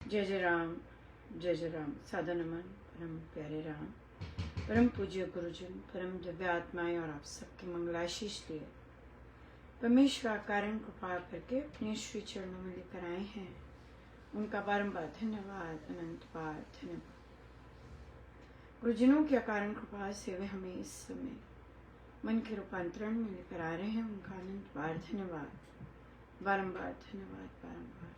जय जय राम, जय जय राम। सादा नमन परम प्यारे राम, परम पूज्य गुरुजन, परम दिव्य आत्माएं और आप सबके मंगलाशीष लिए परमेश्वर का कारण कृपा करके अपने श्री चरणों में लेकर आए हैं। उनका बारंबार धन्यवाद, अनंत बार धन्यवाद। गुरुजनों की अकारण कृपा से वे हमें इस समय मन के रूपांतरण में लेकर आ रहे हैं। उनका अनंत बार धन्यवाद, बारंबार धन्यवाद, बारंबार धन्यवाद।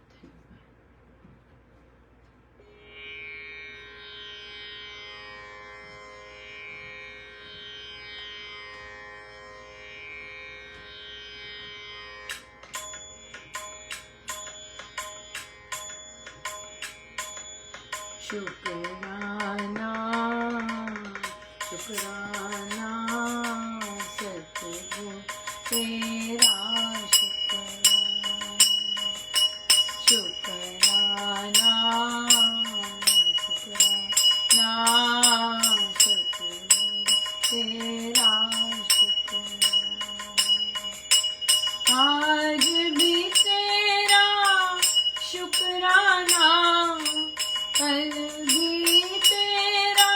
शुक्राना शुक्राना सतगुरु तेरा शुक्राना, शुक्राना शुक्राना सतगुरु तेरा शुक्राना। आज भी तेरा शुक्राना, कल भी तेरा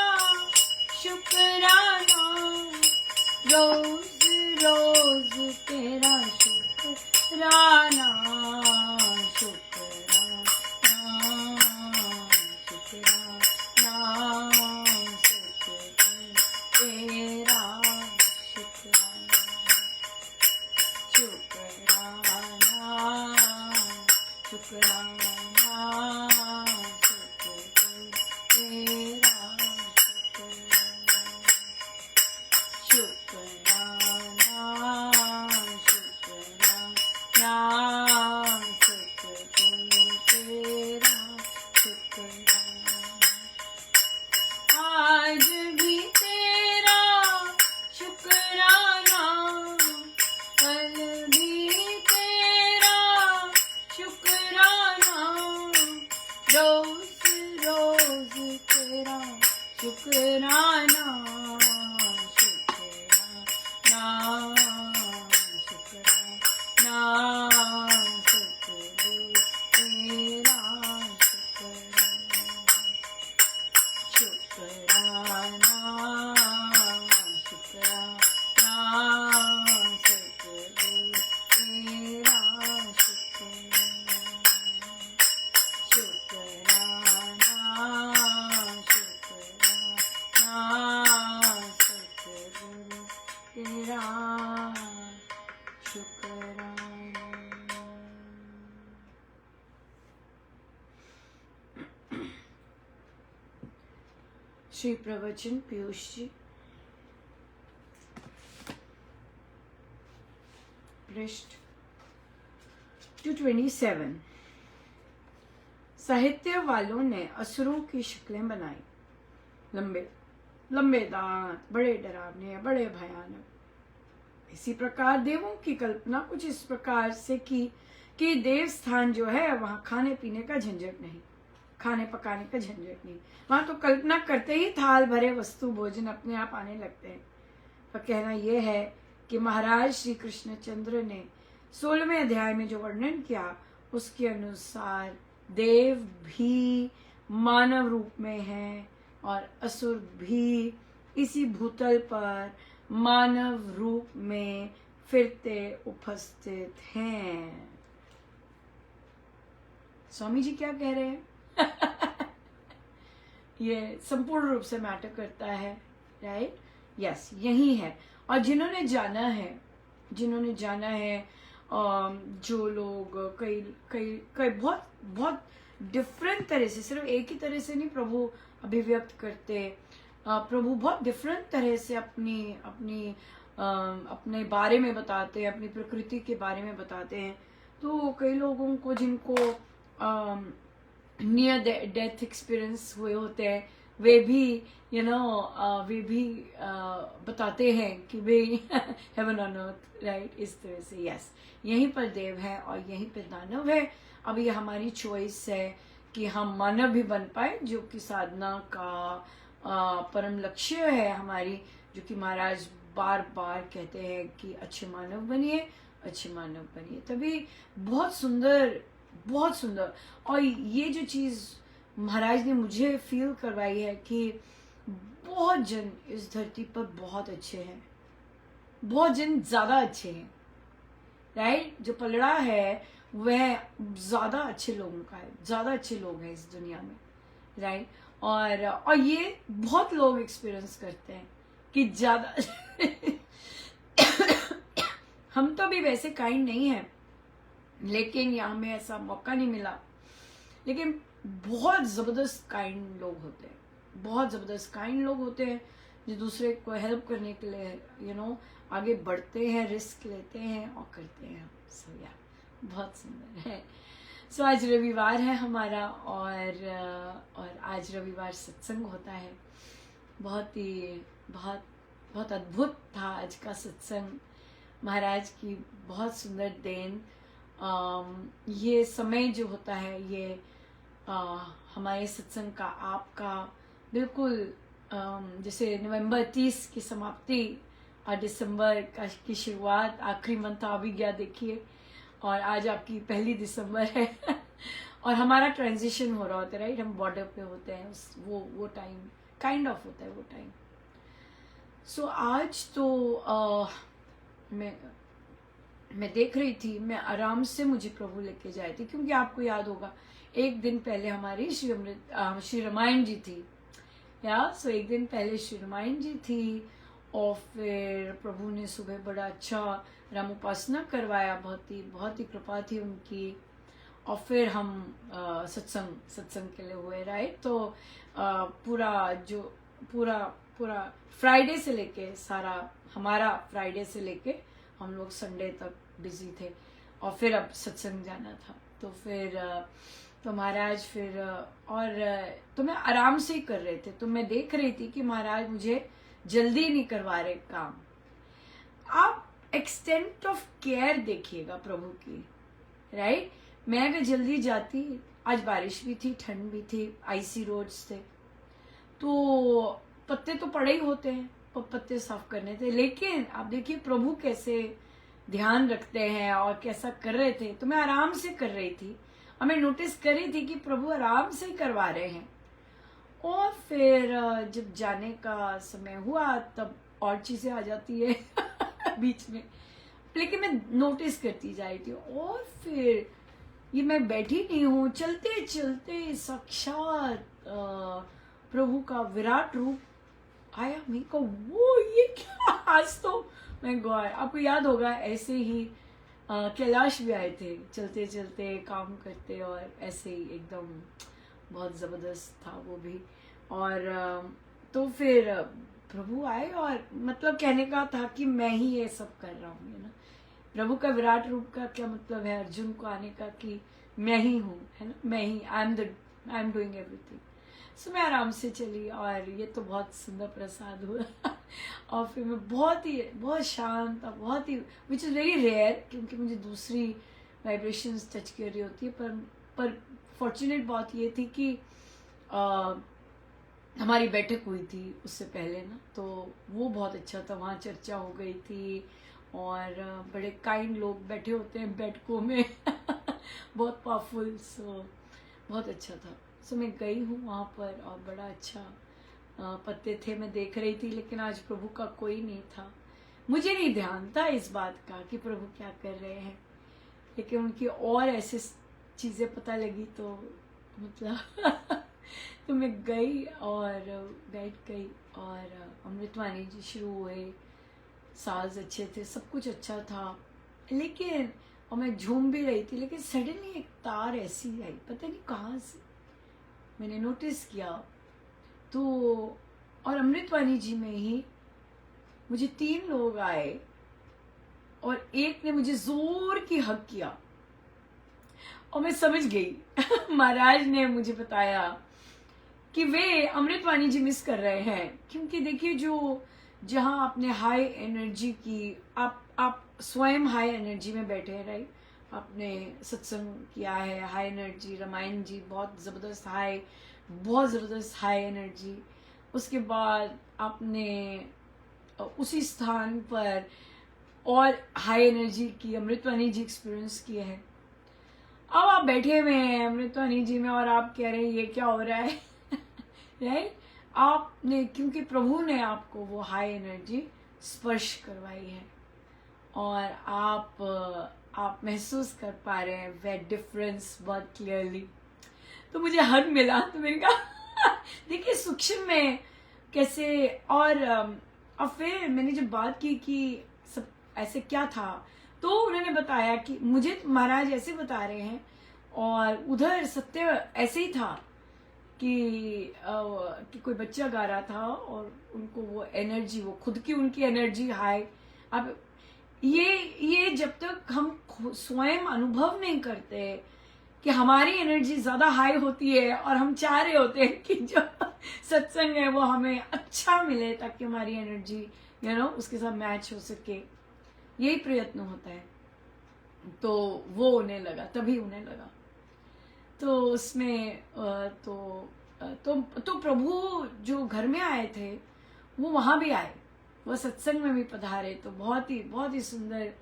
शुक्राना, रोज रोज तेरा शुक्राना, शुक्राना शुक्राना सतगुरु तेरा शुक्राना, शुक्राना शुक्राना तेरा शुक्राना, शुक्राना सतगुरु तेरा शुक्राना। आज भी तेरा शुक्राना, कल भी तेरा शुक्राना, रोज रोज तेरा शुक्राना, शुक्राना शुक्राना सतगुरु तेरा शुक्राना, शुक्राना शुक्राना सतगुरु तेरा शुक्राना, शुक्राना शुक्राना सतगुरु तेरा शुक्राना। श्री प्रवचन पीयूष जी, पृष्ठ 227। साहित्य वालों ने असुरों की शक्लें बनाई, लंबे लंबे दांत, बड़े डरावने, बड़े भयानक। इसी प्रकार देवों की कल्पना कुछ इस प्रकार से की कि देव स्थान जो है वहां खाने पीने का झंझट नहीं, खाने पकाने का झंझट नहीं। वहां तो कल्पना करते ही थाल भरे वस्तु भोजन अपने आप आने लगते हैं। पर कहना यह है कि महाराज श्री कृष्णचंद्र ने 16वें अध्याय में जो वर्णन किया उसके अनुसार देव भी मानव रूप में हैं और असुर भी इसी भूतल पर मानव रूप में फिरते उपस्थित हैं। स्वामी जी क्या कह रहे हैं? ये संपूर्ण रूप से मैटर करता है, राइट? यस, यही है। और जिन्होंने जाना है जो लोग कई कई कई बहुत बहुत डिफरेंट तरह से, सिर्फ एक ही तरह से नहीं प्रभु अभिव्यक्त करते। प्रभु बहुत डिफरेंट तरह से अपने बारे में बताते हैं, अपनी प्रकृति के बारे में बताते हैं। तो कई लोगों को जिनको नियर डेथ एक्सपीरियंस हुए होते हैं, वे भी वे भी बताते हैं कि वे हेवन ऑन अर्थ, राइट? इस तरह से यस, यहीं पर देव है और यहीं पर दानव है। अब ये हमारी चॉइस है कि हम मानव भी बन पाए, जो कि साधना का परम लक्ष्य है हमारी, जो कि महाराज बार बार कहते हैं कि अच्छे मानव बनिए, अच्छे मानव बनिए, तभी बहुत सुंदर। और ये जो चीज महाराज ने मुझे फील करवाई है कि बहुत जन इस धरती पर बहुत अच्छे हैं, बहुत जन ज्यादा अच्छे हैं, राइट। जो पलड़ा है वह ज्यादा अच्छे लोगों का है, ज्यादा अच्छे लोग हैं इस दुनिया में, राइट। और ये बहुत लोग एक्सपीरियंस करते हैं कि ज्यादा हम तो भी वैसे काइंड नहीं है, लेकिन यहाँ में ऐसा मौका नहीं मिला। लेकिन बहुत जबरदस्त काइंड लोग होते हैं, बहुत जबरदस्त काइंड लोग होते हैं जो दूसरे को हेल्प करने के लिए आगे बढ़ते हैं, रिस्क लेते हैं और करते हैं। सो या बहुत सुंदर है। सो आज रविवार है हमारा, और आज रविवार सत्संग होता है। बहुत अद्भुत था आज का सत्संग, महाराज की बहुत सुंदर देन। ये समय जो होता है ये हमारे सत्संग का, आपका बिल्कुल जैसे नवंबर 30 की समाप्ति और दिसंबर की शुरुआत, आखिरी मंथ आ भी गया देखिए, और आज आपकी 1 दिसंबर है और हमारा ट्रांजिशन हो रहा होता है, राइट। हम बॉर्डर पे होते हैं, वो टाइम काइंड ऑफ होता है वो टाइम। सो आज तो मैं देख रही थी, मैं आराम से मुझे प्रभु लेके जाए थे, क्योंकि आपको याद होगा एक दिन पहले हमारी श्री रामायण जी थी, सो एक दिन पहले श्री रामायण जी थी, और फिर प्रभु ने सुबह बड़ा अच्छा राम उपासना करवाया, बहुत ही कृपा थी उनकी। और फिर हम सत्संग के लिए हुए, राइट। तो पूरा फ्राइडे से लेके, सारा हमारा फ्राइडे से लेके हम लोग संडे तक बिजी थे, और फिर अब सत्संग जाना था। तो फिर तो महाराज फिर तो मैं आराम से ही कर रहे थे, तो मैं देख रही थी कि महाराज मुझे जल्दी नहीं करवा रहे काम। आप एक्सटेंट ऑफ केयर देखिएगा प्रभु की, राइट। मैं अगर जल्दी जाती, आज बारिश भी थी, ठंड भी थी, आईसी रोड्स थे, तो पत्ते तो पड़े ही होते हैं, पत्ते साफ करने थे। लेकिन आप देखिए प्रभु कैसे ध्यान रखते हैं और कैसा कर रहे थे। तो मैं आराम से कर रही थी और मैं नोटिस कर रही थी कि प्रभु आराम से ही करवा रहे हैं। और फिर जब जाने का समय हुआ तब और चीजें आ जाती है बीच में, लेकिन मैं नोटिस करती जा रही थी। और फिर ये मैं बैठी नहीं हूँ, चलते चलते साक्षात प्रभु का विराट रूप आया। मेरे को वो ये क्या, आज तो मैं गॉड, आपको याद होगा ऐसे ही कैलाश भी आए थे, चलते चलते काम करते, और ऐसे ही एकदम बहुत जबरदस्त था वो भी। और तो फिर प्रभु आए, और मतलब कहने का था कि मैं ही ये सब कर रहा हूँ, ना। प्रभु का विराट रूप का क्या मतलब है अर्जुन को आने का, कि मैं ही हूँ, है ना, मैं ही, आई एम डूइंग एवरीथिंग। सो मैं आराम से चली, और ये तो बहुत सुंदर प्रसाद हुआ और फिर मैं बहुत शांत, बहुत ही, विच इज़ वेरी रेयर, क्योंकि मुझे दूसरी वाइब्रेशंस टच कर रही होती है। पर फॉर्चुनेट बात ये थी कि हमारी बैठक हुई थी उससे पहले ना, तो वो बहुत अच्छा था, वहाँ चर्चा हो गई थी, और बड़े काइंड लोग बैठे होते हैं बैठकों में बहुत पावरफुल, सो बहुत अच्छा था। सो मैं गई हूँ वहाँ पर, और बड़ा अच्छा पत्ते थे, मैं देख रही थी। लेकिन आज प्रभु का कोई नहीं था, मुझे नहीं ध्यान था इस बात का कि प्रभु क्या कर रहे हैं, लेकिन उनकी और ऐसे चीज़ें पता लगी, तो मतलब तो मैं गई और बैठ गई, और अमृतवाणी जी शुरू हुए, साज अच्छे थे, सब कुछ अच्छा था। लेकिन और मैं झूम भी रही थी, लेकिन सडनली एक तार ऐसी आई, पता नहीं कहाँ से, मैंने नोटिस किया। तो और अमृतवाणी जी में ही मुझे 3 लोग आए, और एक ने मुझे जोर की हक किया, और मैं समझ गई महाराज ने मुझे बताया कि वे अमृतवाणी जी मिस कर रहे हैं। क्योंकि देखिए, जो जहां आपने हाई एनर्जी की, आप स्वयं हाई एनर्जी में बैठे हैं, राइट। आपने सत्संग किया है, हाई एनर्जी, रामायण जी बहुत ज़बरदस्त हाई, बहुत ज़बरदस्त हाई एनर्जी। उसके बाद आपने उसी स्थान पर और हाई एनर्जी की अमृतवाणी जी एक्सपीरियंस किए हैं। अब आप बैठे हुए हैं अमृतवाणी जी में और आप कह रहे हैं ये क्या हो रहा है राइट। आपने, क्योंकि प्रभु ने आपको वो हाई एनर्जी स्पर्श करवाई है और आप महसूस कर पा रहे हैं वे डिफरेंस बहुत क्लियरली। तो मुझे हग मिला, तो मैंने कहा देखिए सूक्ष्म में कैसे। और फिर मैंने जब बात की कि सब ऐसे क्या था, तो उन्होंने बताया कि मुझे महाराज ऐसे बता रहे हैं और उधर सत्य ऐसे ही था कि कोई बच्चा गा रहा था और उनको वो एनर्जी, वो खुद की उनकी एनर्जी हाई। अब ये जब तक हम स्वयं अनुभव नहीं करते कि हमारी एनर्जी ज्यादा हाई होती है और हम चाह रहे होते हैं कि जो सत्संग है वो हमें अच्छा मिले ताकि हमारी एनर्जी उसके साथ मैच हो सके, यही प्रयत्न होता है। तो वो उन्हें लगा, तभी उन्हें लगा। तो उसमें तो प्रभु जो घर में आए थे वो वहां भी आए, वो सत्संग में भी पधारे। तो बहुत ही सुंदर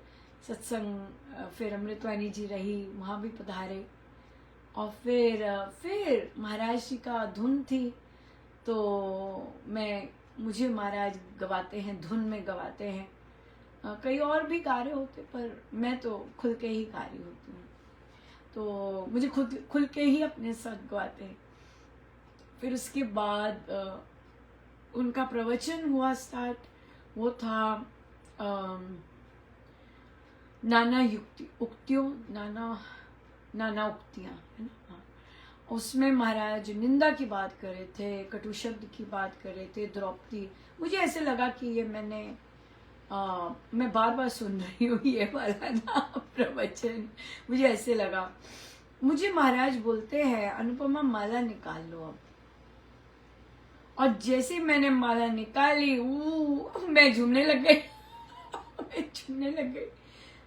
सत्संग। फिर अमृतवाणी जी रही, वहां भी पधारे। और फिर महाराज जी का धुन थी, तो मुझे महाराज गवाते हैं, धुन में गवाते हैं। कई और भी गा रहे होते, पर मैं तो खुल के ही गा रही होती हूँ, तो मुझे खुल के ही अपने साथ गवाते हैं। फिर उसके बाद उनका प्रवचन हुआ स्टार्ट। वो था नाना उक्तियां, है ना। हाँ। उसमें महाराज निंदा की बात कर रहे थे, कटु शब्द की बात कर रहे थे, द्रौपदी। मुझे ऐसे लगा कि ये मैं बार बार सुन रही हूँ ये वाला ना प्रवचन। मुझे ऐसे लगा, मुझे महाराज बोलते हैं अनुपमा माला निकाल लो अब। और जैसे मैंने माला निकाली मैं झूमने लग गई मैं झूमने लग गई।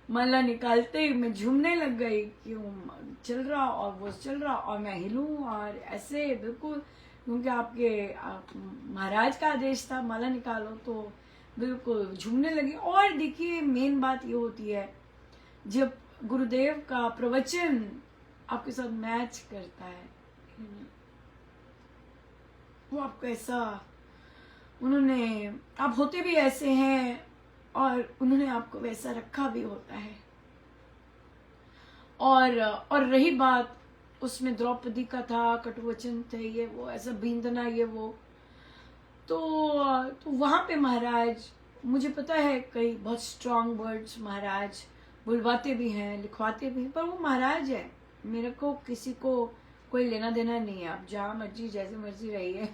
माला निकालते ही मैं झूमने लग गई, क्यों चल रहा और वो चल रहा और मैं हिलूं और ऐसे बिल्कुल, क्योंकि महाराज का आदेश था माला निकालो, तो बिल्कुल झूमने लगी। और देखिए मेन बात ये होती है, जब गुरुदेव का प्रवचन आपके साथ मैच करता है, वो आपको ऐसा, उन्होंने, आप होते भी ऐसे हैं और उन्होंने आपको वैसा रखा भी होता है। और रही बात, उसमें द्रौपदी का था, कटुवचन थे, ये वो ऐसा बींदना, ये वो। तो वहां पे महाराज, मुझे पता है कई बहुत स्ट्रांग वर्ड्स महाराज बुलवाते भी हैं, लिखवाते भी हैं, पर वो महाराज है, मेरे को किसी को कोई लेना देना नहीं है, आप जहां मर्जी जैसे मर्जी रहिए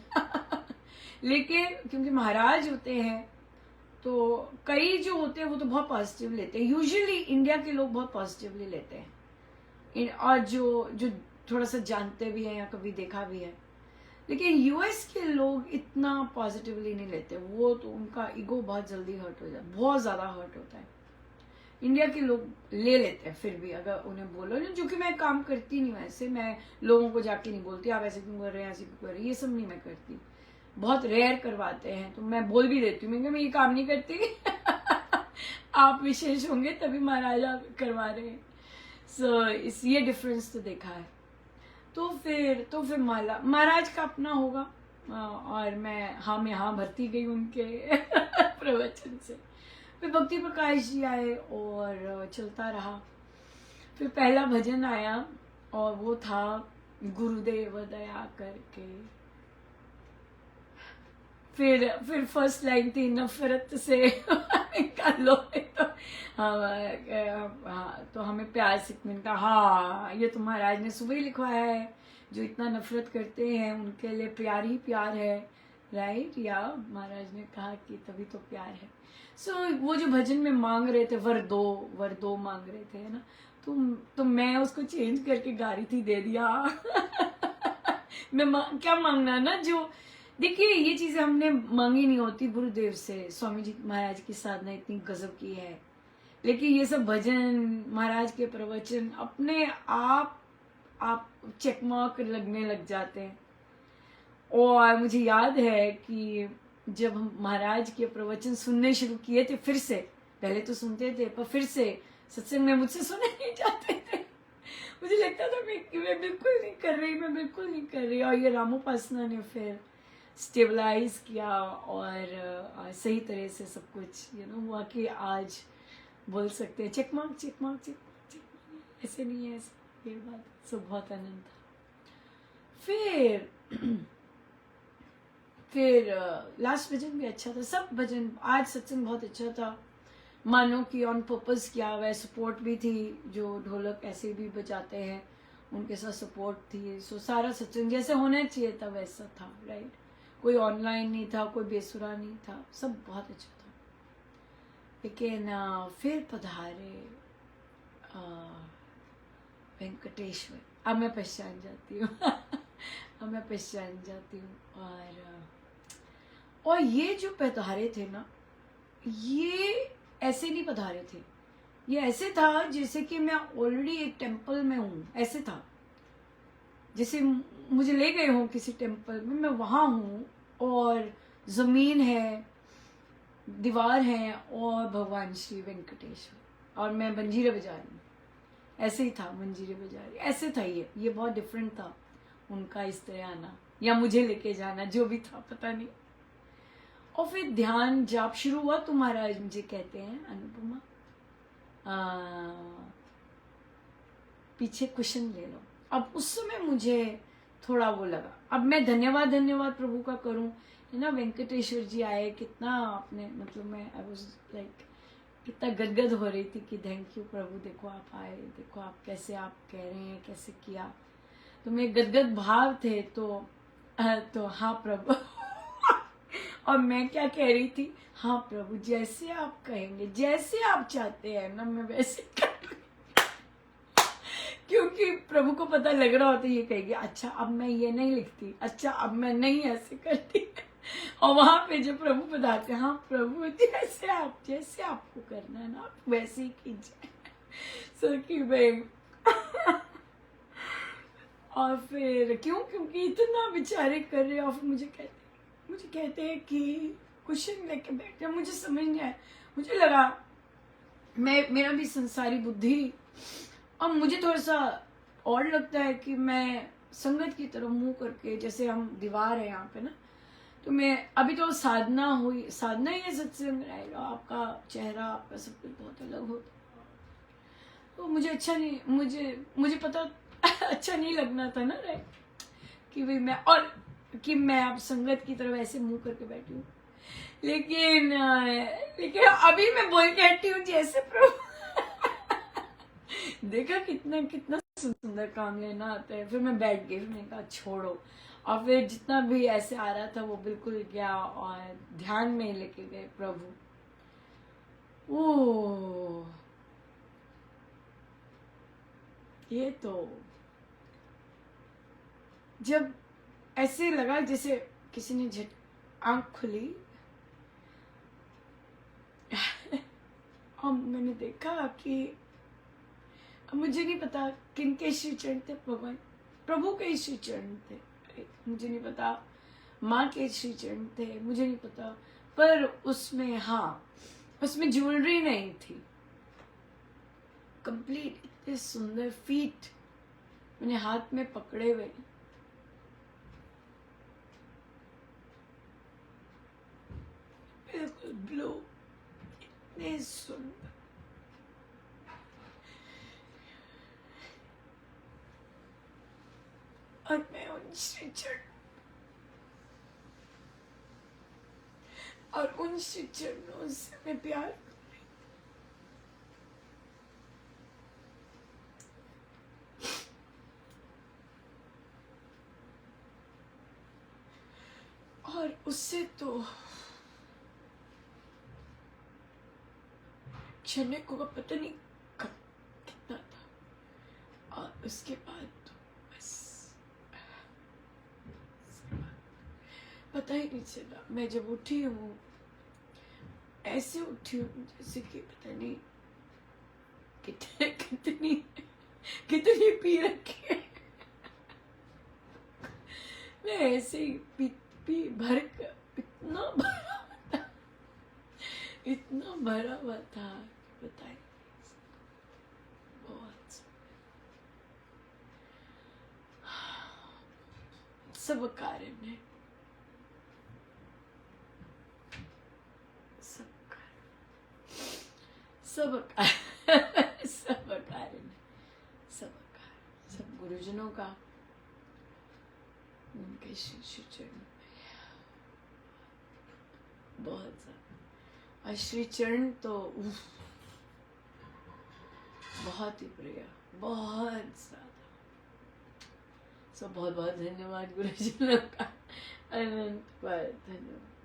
लेकिन क्योंकि महाराज होते हैं, तो कई जो होते हैं वो तो बहुत पॉजिटिव लेते हैं। यूजुअली इंडिया के लोग बहुत पॉजिटिवली लेते हैं, और जो थोड़ा सा जानते भी हैं या कभी देखा भी है। लेकिन यूएस के लोग इतना पॉजिटिवली नहीं लेते, वो तो उनका ईगो बहुत जल्दी हर्ट हो जाता है, बहुत ज्यादा हर्ट होता है। इंडिया के लोग ले लेते हैं फिर भी, अगर उन्हें बोलो ना, जो कि मैं काम करती नहीं वैसे, मैं लोगों को जाके नहीं बोलती आप ऐसे क्यों कर रहे हैं, ऐसे क्यों कर रहे हैं, ये सब नहीं मैं करती। बहुत रेयर करवाते हैं तो मैं बोल भी देती हूँ, मैं ये काम नहीं करती आप विशेष होंगे तभी महाराज आप करवा रहे हैं। सो ये डिफरेंस तो देखा है। तो फिर महाराज का अपना होगा, और मैं यहाँ भरती गई उनके प्रवचन से। फिर भक्ति प्रकाश जी आए और चलता रहा। फिर पहला भजन आया और वो था गुरुदेव दया करके। फिर फर्स्ट लाइन थी नफरत से कर लो, तो हाँ, तो हमें प्यार से मिलता। हाँ, ये तो महाराज ने सुबह ही लिखवाया है, जो इतना नफरत करते हैं उनके लिए प्यार ही प्यार है, राइट। या महाराज ने कहा कि तभी तो प्यार है। वो जो भजन में मांग रहे थे, वर दो मांग रहे थे, है ना, तो मैं उसको चेंज करके गा रही थी, दे दिया मैं क्या मांगना ना, जो देखिए ये चीजें हमने मांगी नहीं होती गुरुदेव से। स्वामी जी महाराज की साधना इतनी गजब की है, लेकिन ये सब भजन, महाराज के प्रवचन अपने आप चेकमार्क लगने लग जाते हैं। और मुझे याद है कि जब हम महाराज के प्रवचन सुनने शुरू किए थे, फिर से, पहले तो सुनते थे पर फिर से सत्संग में मुझसे सुने नहीं जाते थे, मुझे लगता था मैं बिल्कुल नहीं कर रही, मैं बिल्कुल नहीं कर रही। और ये रामोपासना ने फिर स्टेबलाइज किया और सही तरह से सब कुछ हुआ कि आज बोल सकते हैं check mark check mark check mark check mark. ऐसे नहीं है, ऐसे ये बात सब बहुत आनंद था। फिर लास्ट भजन भी अच्छा था, सब भजन। आज सत्संग बहुत अच्छा था, मानो कि ऑन पर्पस किया हुआ है। सपोर्ट भी थी, जो ढोलक ऐसे भी बजाते हैं उनके साथ सपोर्ट थी। सो सारा सत्संग जैसे होना चाहिए था वैसा था, राइट। कोई ऑनलाइन नहीं था, कोई बेसुरा नहीं था, सब बहुत अच्छा था। लेकिन फिर पधारे वेंकटेश्वर। अब मैं पहचान जाती हूँ अब मैं पहचान जाती हूँ। और ये जो पधारे थे ना, ये ऐसे नहीं पधारे थे, ये ऐसे था जैसे कि मैं ऑलरेडी एक टेम्पल में हूँ। ऐसे था जैसे मुझे ले गए हों किसी टेम्पल में, मैं वहां हूँ और जमीन है, दीवार है और भगवान श्री वेंकटेश्वर और मैं मंजीरे बजा रही हूँ। ऐसे ही था, मंजीरे बजा रही, ऐसे था। ये बहुत डिफरेंट था उनका इस तरह आना या मुझे लेके जाना, जो भी था पता नहीं। और फिर ध्यान जाप शुरू हुआ। तो महाराज मुझे कहते हैं, अनुपमा पीछे कुशन ले लो। अब उस समय मुझे थोड़ा वो लगा, अब मैं धन्यवाद प्रभु का करूं, है ना। वेंकटेश्वर जी आए, कितना आपने, मतलब मैं आई वाज लाइक कितना गदगद हो रही थी कि थैंक यू प्रभु, देखो आप आए, देखो आप कैसे आप कह रहे हैं, कैसे किया। तो मेरे गदगद भाव थे। तो हाँ प्रभु और मैं क्या कह रही थी, हाँ प्रभु जैसे आप कहेंगे, जैसे आप चाहते हैं ना, मैं वैसे करूँगी। क्योंकि प्रभु को पता लग रहा होता, ये कहेगी अच्छा अब मैं ये नहीं लिखती, अच्छा अब मैं नहीं ऐसे करती। और वहां पे जो प्रभु बताते, हाँ प्रभु जैसे आपको करना है ना, आप वैसे ही कीजिए। सो कि भाई और फिर क्योंकि इतना बेचारे कर रहे, और फिर मुझे कहते हैं कि क्वेश्चन लेके बैठे। मुझे समझ नहीं आया, मुझे लगा मेरा भी संसारी बुद्धि, और मुझे थोड़ा सा और लगता है कि मैं संगत की तरफ मुंह करके, जैसे हम दीवार है यहाँ पे ना, तो मैं अभी तो साधना ही है, सत्संग रहेगा, आपका चेहरा, आपका सब कुछ बहुत अलग होता। तो मुझे अच्छा नहीं, मुझे पता अच्छा नहीं लगना था ना, राइट, कि भाई मैं अब संगत की तरफ ऐसे मुंह करके बैठी हूँ। लेकिन अभी मैं बोल के हटी हूँ जैसे प्रभु देखा कितना सुंदर काम लेना आता है। फिर मैं बैठ गई, मैंने कहा छोड़ो। और फिर जितना भी ऐसे आ रहा था वो बिल्कुल गया और ध्यान में लेके गए प्रभु। ओ ये तो जब ऐसे लगा जैसे किसी ने आंख खुली और मैंने देखा कि मुझे नहीं पता किनके श्री चरण थे, भगवान प्रभु के श्री चरण थे, मुझे नहीं पता माँ के श्री चरण थे, मुझे नहीं पता। पर उसमें ज्वेलरी नहीं थी, कंप्लीट इतने सुंदर फीट मैंने हाथ में पकड़े हुए, बिल्कुल ब्लू, इतने सुंदर। और मैं उन श्री चरणों से मैं प्यार कर रही। और उससे तो क्षण को पता नहीं कब कितना था। और उसके बाद तो बस पता ही नहीं चला। मैं जब उठी हूँ ऐसे उठी हूँ जैसे कि पता नहीं कितनी पी रखी है। मैं ऐसे ही पी भर कर, इतना भरा हुआ था, बताइए बहुत। सब कारण है, सब कारण, सब कारण, सब कारण, सब कारण, सब गुरुजनों का, उनके श्री चरण बहुत ज्यादा। और श्री चरण तो बहुत ही प्रिय, बहुत ज्यादा। सो बहुत बहुत धन्यवाद गुरुजनों का, अनंत बार धन्यवाद।